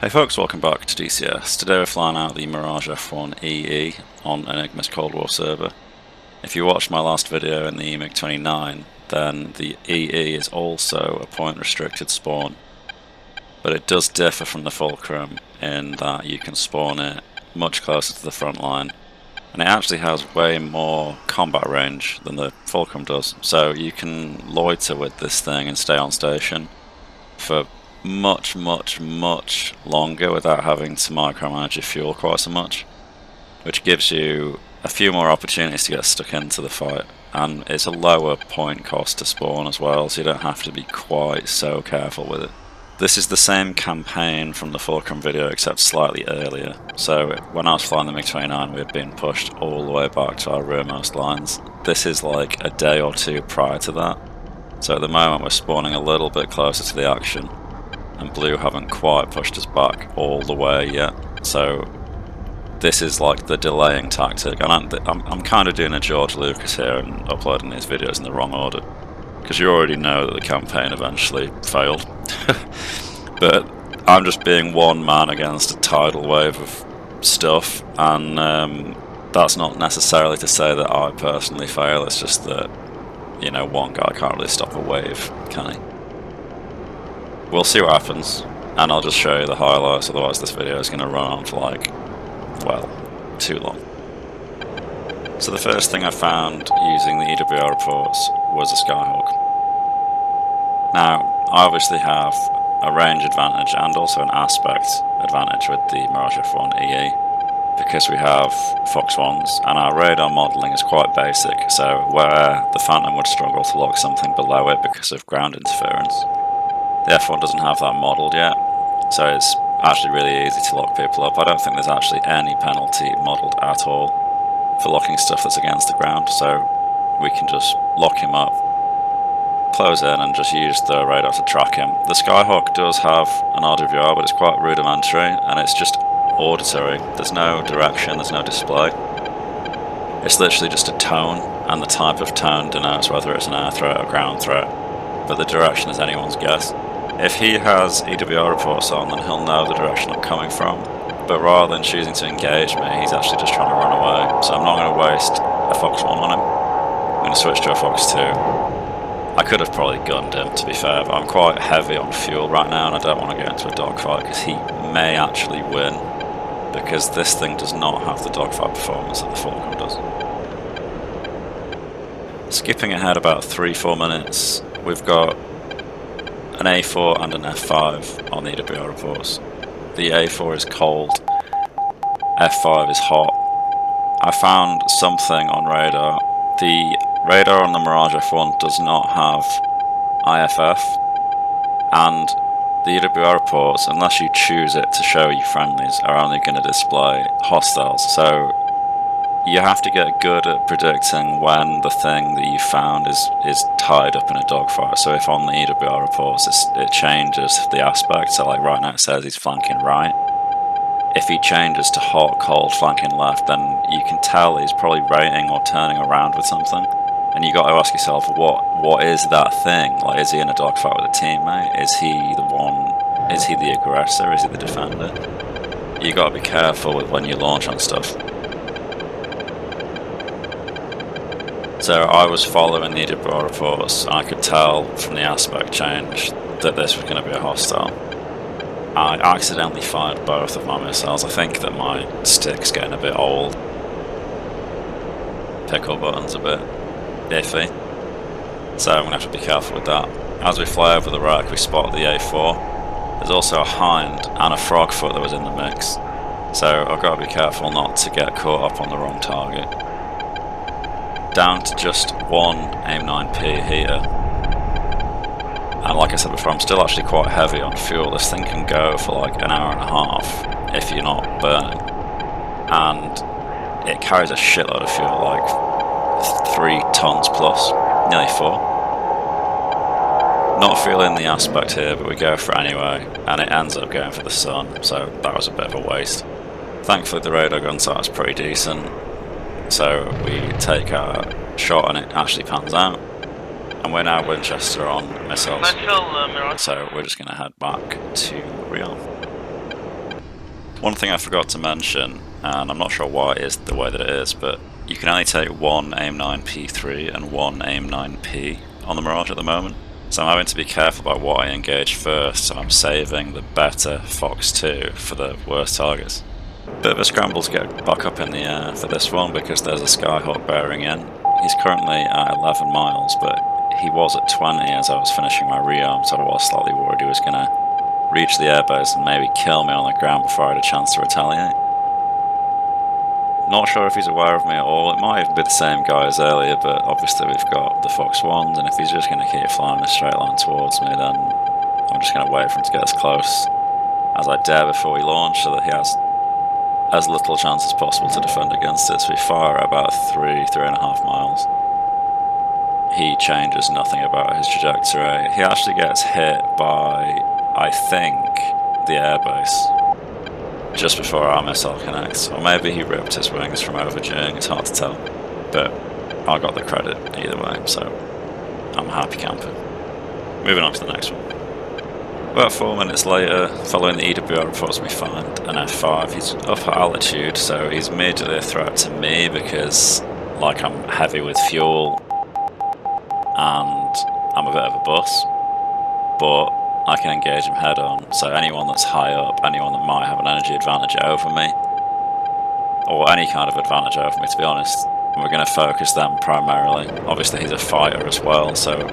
Hey folks, welcome back to DCS. Today we're flying out the Mirage F1EE on Enigma's Cold War server. If you watched my last video in the MiG-29, then the EE is also a point restricted spawn. But it does differ from the Fulcrum in that you can spawn it much closer to the front line. And it actually has way more combat range than the Fulcrum does. So you can loiter with this thing and stay on station for much longer without having to micromanage your fuel quite so much, which gives you a few more opportunities to get stuck into the fight, and it's a lower point cost to spawn as well, so you don't have to be quite so careful with it. This is the same campaign from the Fulcrum video except slightly earlier, so when I was flying the MiG-29 we had been pushed all the way back to our rearmost lines. This is like a day or two prior to that, so at the moment we're spawning a little bit closer to the action, and blue haven't quite pushed us back all the way yet, so this is like the delaying tactic. And I'm kind of doing a George Lucas here and uploading these videos in the wrong order, because you already know that the campaign eventually failed. But I'm just being one man against a tidal wave of stuff, and that's not necessarily to say that I personally fail, it's just that, you know, one guy can't really stop a wave, can he? We'll see what happens, and I'll just show you the highlights, otherwise this video is going to run on for like, well, too long. So the first thing I found using the EWR reports was a Skyhawk. Now, I obviously have a range advantage and also an aspect advantage with the Mirage F1EE, because we have Fox 1s, and our radar modelling is quite basic, so where the Phantom would struggle to lock something below it because of ground interference, the F1 doesn't have that modelled yet, so it's actually really easy to lock people up. I don't think there's actually any penalty modelled at all for locking stuff that's against the ground, so we can just lock him up, close in, and just use the radar to track him. The Skyhawk does have an RWR, but it's quite rudimentary, and it's just auditory. There's no direction, there's no display. It's literally just a tone, and the type of tone denotes whether it's an air threat or ground threat, but the direction is anyone's guess. If he has EWR reports on, then he'll know the direction I'm coming from, but rather than choosing to engage me, he's actually just trying to run away, so I'm not going to waste a Fox 1 on him. I'm going to switch to a Fox 2. I could have probably gunned him, to be fair, but I'm quite heavy on fuel right now and I don't want to get into a dogfight because he may actually win, because this thing does not have the dogfight performance that the Fulcrum does. Skipping ahead about 3-4 minutes, we've got an A4 and an F5 on the EWR reports. The A4 is cold, F5 is hot. I found something on radar. The radar on the Mirage F1 does not have IFF, and the EWR reports, unless you choose it to show you friendlies, are only going to display hostiles, so you have to get good at predicting when the thing that you found is tied up in a dogfight. So if on the EWR reports it changes the aspect, so like right now it says he's flanking right, if he changes to hot, cold, flanking left, then you can tell he's probably rating or turning around with something. And you got to ask yourself, what is that thing? Like, is he in a dogfight with a teammate? Is he the one? Is he the aggressor? Is he the defender? You got to be careful with when you launch on stuff. So I was following the EWR reports, and I could tell from the aspect change that this was going to be a hostile. I accidentally fired both of my missiles. I think that my stick's getting a bit old. Pickle button's a bit iffy, so I'm going to have to be careful with that. As we fly over the wreck, we spot the A4. There's also a hind and a frogfoot that was in the mix, so I've got to be careful not to get caught up on the wrong target. Down to just one AIM-9P heater, and like I said before, I'm still actually quite heavy on fuel. This thing can go for like an hour and a half if you're not burning, and it carries a shitload of fuel, like 3 tons plus, nearly 4. Not feeling the aspect here, but we go for it anyway, and it ends up going for the sun, so that was a bit of a waste. Thankfully the radar gun sight's pretty decent, so we take our shot and it actually pans out, and we're now Winchester on missiles, so we're just going to head back to Real. One thing I forgot to mention, and I'm not sure why it is the way that it is, but you can only take one AIM-9P3 and one AIM-9P on the Mirage at the moment. So I'm having to be careful about what I engage first, so I'm saving the better Fox 2 for the worst targets. Bit of a scramble to get back up in the air for this one because there's a Skyhawk bearing in. He's currently at 11 miles, but he was at 20 as I was finishing my rearm, so I was slightly worried he was going to reach the airbase and maybe kill me on the ground before I had a chance to retaliate. Not sure if he's aware of me at all. It might even be the same guy as earlier, but obviously we've got the Fox 1s, and if he's just going to keep flying in a straight line towards me, then I'm just going to wait for him to get as close as I dare before we launch so that he has as little chance as possible to defend against it. So we fire at about 3.5 miles. He changes nothing about his trajectory. He actually gets hit by, I think, the airbase just before our missile connects, or maybe he ripped his wings from overduing, it's hard to tell, but I got the credit either way, so I'm a happy camper. Moving on to the next one. About 4 minutes later, following the EWR reports, we find an F5. He's up at altitude, so he's immediately a threat to me because, like, I'm heavy with fuel and I'm a bit of a bus, but I can engage him head on, so anyone that's high up, anyone that might have an energy advantage over me, or any kind of advantage over me to be honest, we're going to focus them primarily. Obviously he's a fighter as well, so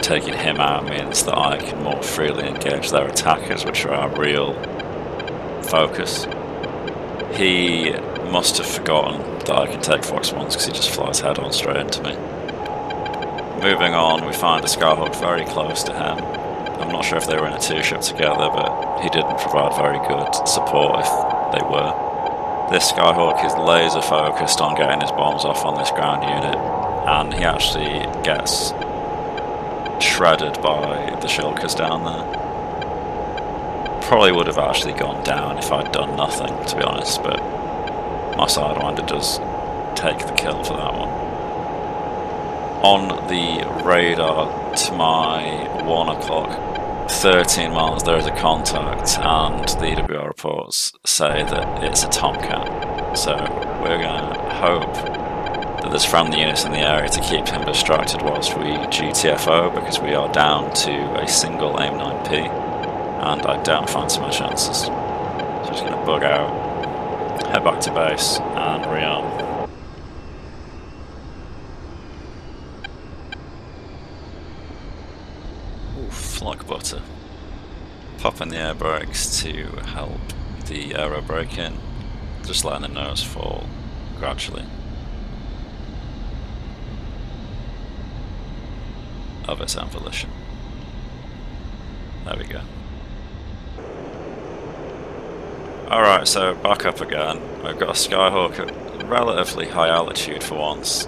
taking him out means that I can more freely engage their attackers, which are our real focus. He must have forgotten that I can take Fox 1s because he just flies head on straight into me. Moving on, we find a Skyhawk very close to him. I'm not sure if they were in a two-ship together, but he didn't provide very good support if they were. This Skyhawk is laser focused on getting his bombs off on this ground unit, and he actually gets shredded by the shulkers down there. Probably would have actually gone down if I'd done nothing, to be honest, but my Sidewinder does take the kill for that one. On the radar to my 1 o'clock, 13 miles, there is a contact, and the EWR reports say that it's a Tomcat. So we're going to hope that there's friendly units in the area to keep him distracted whilst we GTFO, because we are down to a single AIM-9P, and I don't fancy my chances. So I'm just going to bug out, head back to base, and rearm. Like butter. Pop in the air brakes to help the aero brake in, just letting the nose fall gradually of its own volition. There we go. Alright, so back up again. We've got a Skyhawk at relatively high altitude for once.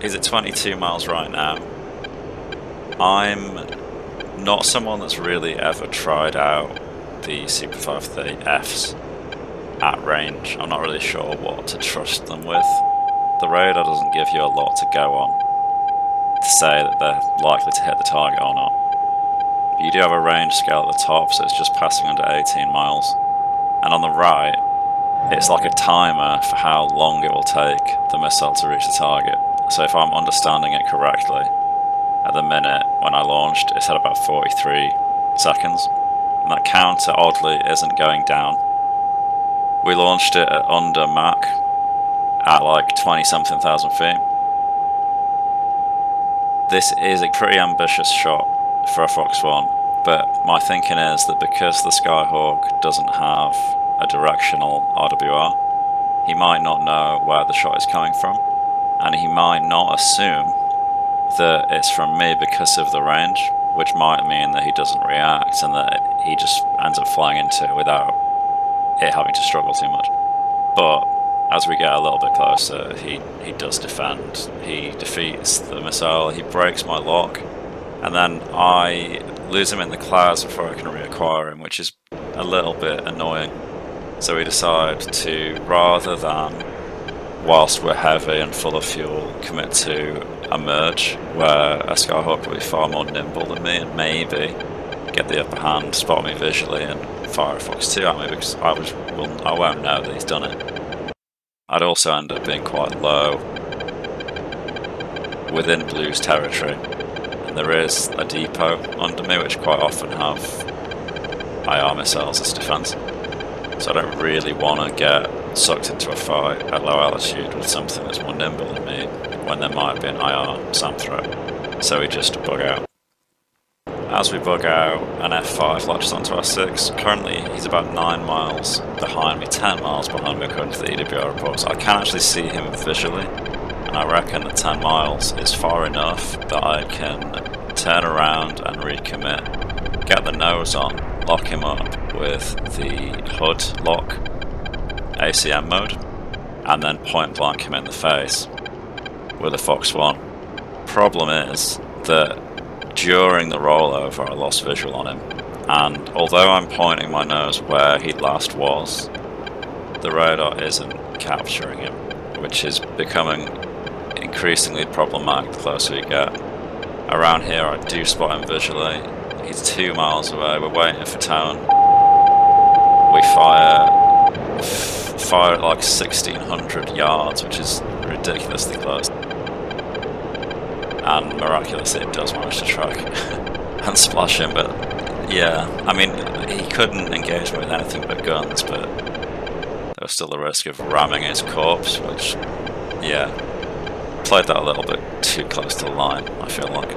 He's at 22 miles right now. I'm not someone that's really ever tried out the Super 530Fs at range. I'm not really sure what to trust them with. The radar doesn't give you a lot to go on to say that they're likely to hit the target or not. You do have a range scale at the top, so it's just passing under 18 miles. And on the right, it's like a timer for how long it will take the missile to reach the target. So if I'm understanding it correctly, at the minute when I launched, it's at about 43 seconds. And that counter, oddly, isn't going down. We launched it at under Mach at like 20-something thousand feet. This is a pretty ambitious shot for a Fox 1, but my thinking is that because the Skyhawk doesn't have a directional RWR, he might not know where the shot is coming from, and he might not assume that it's from me because of the range, which might mean that he doesn't react and that he just ends up flying into it without it having to struggle too much. But as we get a little bit closer, he does defend. He defeats the missile, he breaks my lock, and then I lose him in the clouds before I can reacquire him, which is a little bit annoying. So we decide to, rather than, whilst we're heavy and full of fuel, commit to a merge where a Skyhawk will be far more nimble than me and maybe get the upper hand, spot me visually, and fire a Fox 2 at me because I won't know that he's done it. I'd also end up being quite low within Blue's territory, and there is a depot under me which quite often have IR missiles as defense, so I don't really want to get sucked into a fight at low altitude with something that's more nimble than me when there might be an IR SAM threat, so we just bug out. As we bug out, an F5 latches onto our 6. Currently, he's about 9 miles behind me, 10 miles behind me according to the EWR reports. I can actually see him visually, and I reckon that 10 miles is far enough that I can turn around and recommit, get the nose on, lock him up with the HUD lock, ACM mode, and then point blank him in the face with a Fox 1. Problem is that during the rollover I lost visual on him, and although I'm pointing my nose where he last was, the radar isn't capturing him, which is becoming increasingly problematic the closer we get. Around here I do spot him visually. He's 2 miles away, we're waiting for tone. We fire at like 1600 yards, which is ridiculously close. And miraculously it does manage to track and splash him, but yeah, I mean, he couldn't engage me with anything but guns, but there was still the risk of ramming his corpse, which, yeah, played that a little bit too close to the line, I feel like.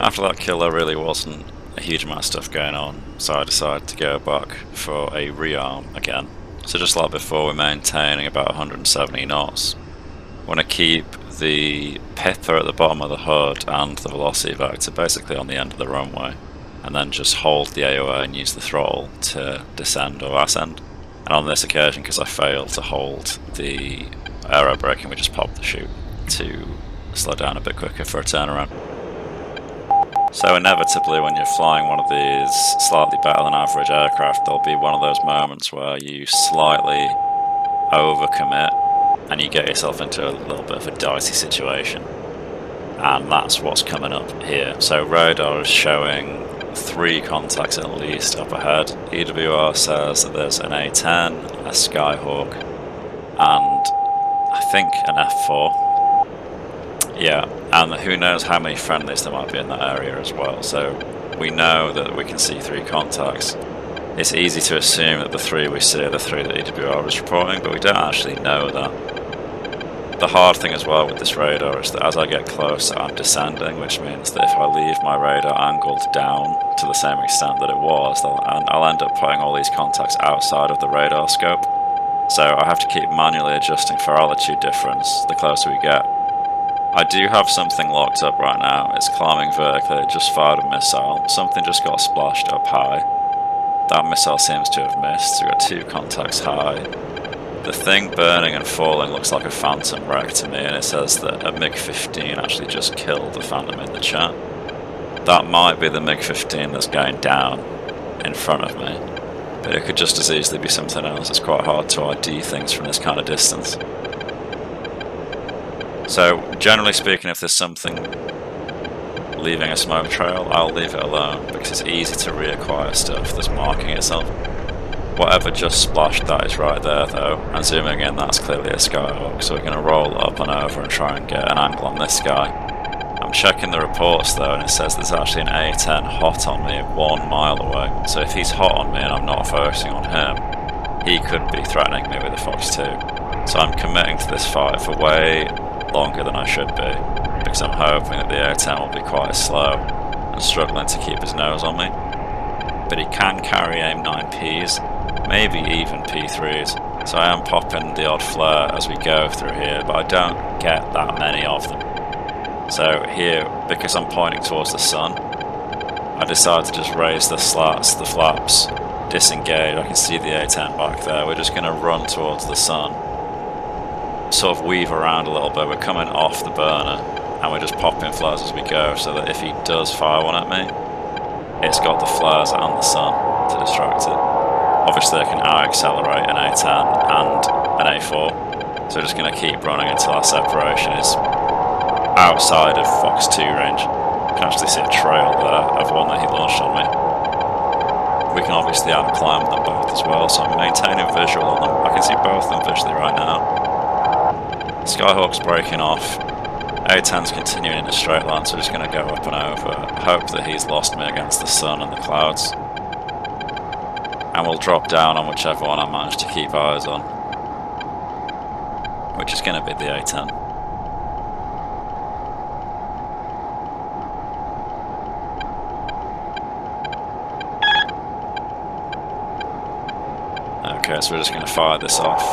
After that kill there really wasn't a huge amount of stuff going on, so I decided to go back for a rearm again. So just like before, we're maintaining about 170 knots. I want to keep the pipper at the bottom of the HUD and the velocity vector basically on the end of the runway, and then just hold the AOA and use the throttle to descend or ascend. And on this occasion, because I failed to hold the aero braking, we just popped the chute to slow down a bit quicker for a turnaround. So inevitably when you're flying one of these slightly better than average aircraft, there'll be one of those moments where you slightly overcommit and you get yourself into a little bit of a dicey situation. And that's what's coming up here. So radar is showing 3 contacts at least up ahead. EWR says that there's an A10, a Skyhawk, and I think an F4. Yeah, and who knows how many friendlies there might be in that area as well. So we know that we can see 3 contacts. It's easy to assume that the 3 we see are the 3 that EWR is reporting, but we don't actually know that. The hard thing as well with this radar is that as I get closer I'm descending, which means that if I leave my radar angled down to the same extent that it was, I'll end up putting all these contacts outside of the radar scope. So I have to keep manually adjusting for altitude difference the closer we get. I do have something locked up right now. It's climbing vertically, it just fired a missile. Something just got splashed up high. That missile seems to have missed, so we've got 2 contacts high. The thing burning and falling looks like a phantom wreck to me, and it says that a MiG-15 actually just killed the phantom in the chat. That might be the MiG-15 that's going down in front of me, but it could just as easily be something else. It's quite hard to ID things from this kind of distance. So, generally speaking, if there's something leaving a smoke trail, I'll leave it alone, because it's easy to reacquire stuff that's marking itself. Whatever just splashed, that is right there though, and zooming in, that's clearly a Skyhawk, so we're going to roll up and over and try and get an angle on this guy. I'm checking the reports though, and it says there's actually an A10 hot on me 1 mile away, so if he's hot on me and I'm not focusing on him, he could be threatening me with a Fox 2. So I'm committing to this fight for way longer than I should be, because I'm hoping that the A10 will be quite slow and struggling to keep his nose on me. But he can carry AIM 9Ps, maybe even P3s, so I am popping the odd flare as we go through here, but I don't get that many of them. So here, because I'm pointing towards the sun, I decided to just raise the slats, the flaps, disengage. I can see the A10 back there. We're just going to run towards the sun, sort of weave around a little bit. We're coming off the burner and we're just popping flares as we go, so that if he does fire one at me, it's got the flares and the sun to distract it. Obviously I can out-accelerate an A10 and an A4, so we're just going to keep running until our separation is outside of Fox 2 range. You can actually see a trail there of one that he launched on me. we can obviously out-climb them both as well, so I'm maintaining visual on them. I can see both of them visually right now. Skyhawk's breaking off. A10's continuing in a straight line, so he's going to go up and over. Hope that he's lost me against the sun and the clouds. And we'll drop down on whichever one I manage to keep eyes on, which is going to be the A10. Okay, so we're just going to fire this off,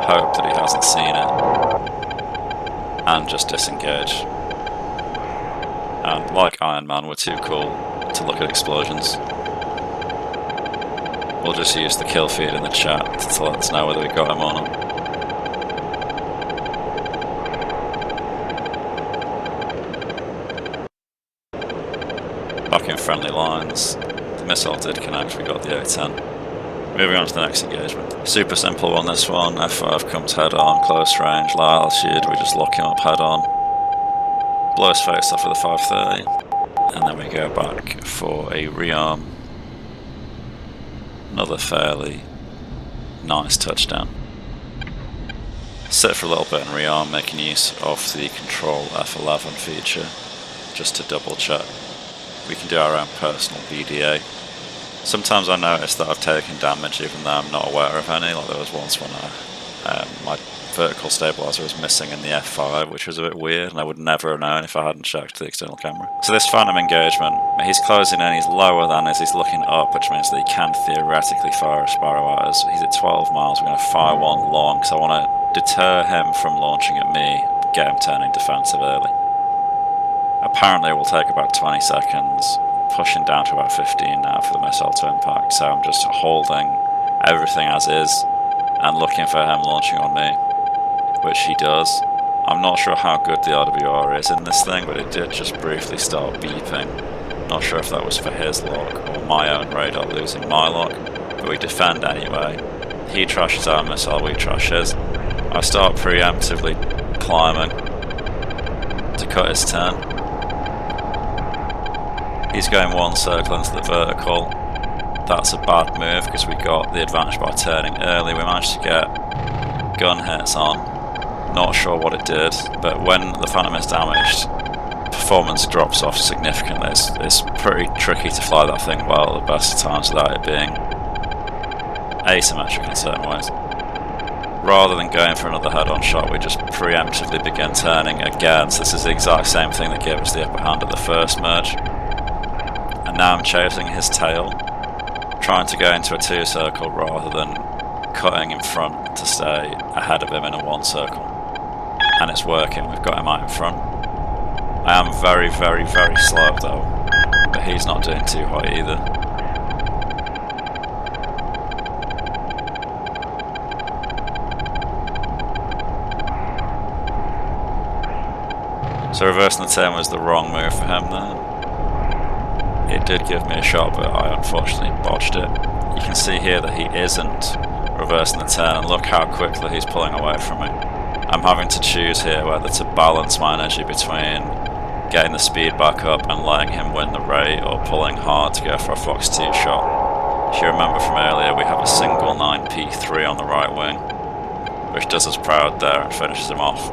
hope that he hasn't seen it, and just disengage. And like Iron Man, we're too cool to look at explosions. We'll just use the kill feed in the chat to let us know whether we got him or not. Back in friendly lines. The missile did connect, we got the A10. Moving on to the next engagement. Super simple one, this one. F5 comes head on, close range, low altitude, we just lock him up head on. Blow his face off with a 530. And then we go back for a rearm. Another fairly nice touchdown. Sit for a little bit and rearm, making use of the control F11 feature, just to double check. We can do our own personal BDA. Sometimes I notice that I've taken damage even though I'm not aware of any, like there was once when my vertical stabilizer was missing in the F5, which was a bit weird, and I would never have known if I hadn't checked the external camera. So this phantom engagement, he's closing in, he's lower than us, he's looking up, which means that he can theoretically fire a sparrow at us. He's at 12 miles, we're going to fire one long, because I want to deter him from launching at me, get him turning defensive early. Apparently it will take about 20 seconds, pushing down to about 15 now for the missile to impact, so I'm just holding everything as is and looking for him launching on me, which he does. I'm not sure how good the RWR is in this thing, but it did just briefly start beeping. Not sure if that was for his lock or my own radar losing my lock, but we defend anyway. He trashes our missile, we trash his. I start preemptively climbing to cut his turn. He's going one circle into the vertical. That's a bad move because we got the advantage by turning early. We managed to get gun hits on. Not sure what it did, but when the Phantom is damaged, performance drops off significantly. It's pretty tricky to fly that thing well at the best of times without it being asymmetric in certain ways. Rather than going for another head-on shot, we just preemptively begin turning again. So this is the exact same thing that gave us the upper hand at the first merge. And now I'm chasing his tail, trying to go into a 2-circle rather than cutting in front to stay ahead of him in a 1-circle. And it's working, we've got him out in front. I am very, very, very slow though, but he's not doing too hot either. So reversing the turn was the wrong move for him there. It did give me a shot, but I unfortunately botched it. You can see here that he isn't reversing the turn, and look how quickly he's pulling away from me. I'm having to choose here whether to balance my energy between getting the speed back up and letting him win the rate, or pulling hard to go for a Fox 2 shot. If you remember from earlier, we have a single 9P3 on the right wing, which does us proud there and finishes him off.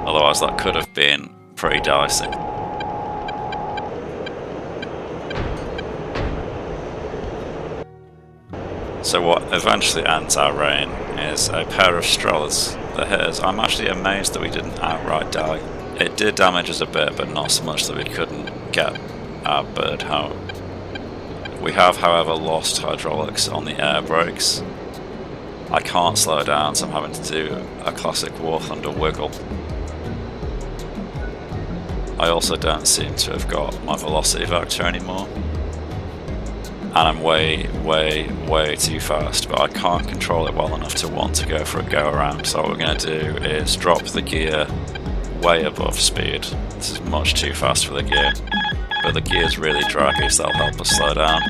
Otherwise that could have been pretty dicey. So what eventually ends our reign is a pair of Strellas that hit us. I'm actually amazed that we didn't outright die. It did damage us a bit, but not so much that we couldn't get our bird home. We have, however, lost hydraulics on the air brakes. I can't slow down, so I'm having to do a classic WarThunder wiggle. I also don't seem to have got my velocity vector anymore. And I'm way, way, way too fast, but I can't control it well enough to want to go for a go around. So what we're going to do is drop the gear way above speed. This is much too fast for the gear, but the gear's really draggy, so that'll help us slow down.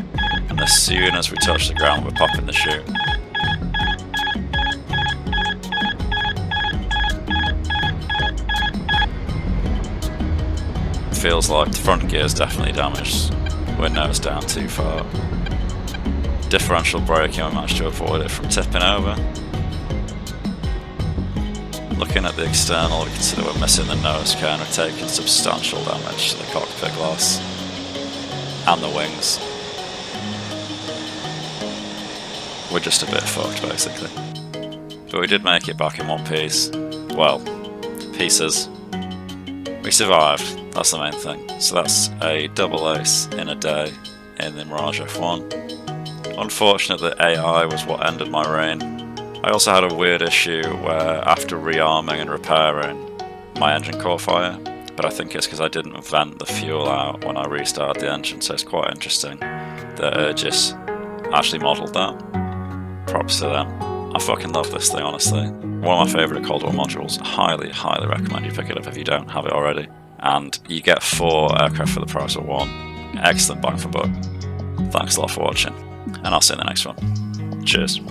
And as soon as we touch the ground, we're popping the chute. Feels like the front gear is definitely damaged. We're nose down too far. differential braking, we managed to avoid it from tipping over. Looking at the external, we can see that we're missing the nose cone, we're taking substantial damage to the cockpit glass and the wings. We're just a bit fucked basically. But we did make it back in one piece. Well, pieces. We survived, that's the main thing. So that's a double ace in a day in the Mirage F1. Unfortunately, the AI was what ended my reign. I also had a weird issue where after rearming and repairing, my engine caught fire, but I think it's because I didn't vent the fuel out when I restarted the engine, so it's quite interesting that Aegis actually modelled that. Props to them. I fucking love this thing, honestly. One of my favourite Cold War modules. Highly, highly recommend you pick it up if you don't have it already. And you get 4 aircraft for the price of 1. Excellent bang for buck. Thanks a lot for watching, and I'll see you in the next one. Cheers.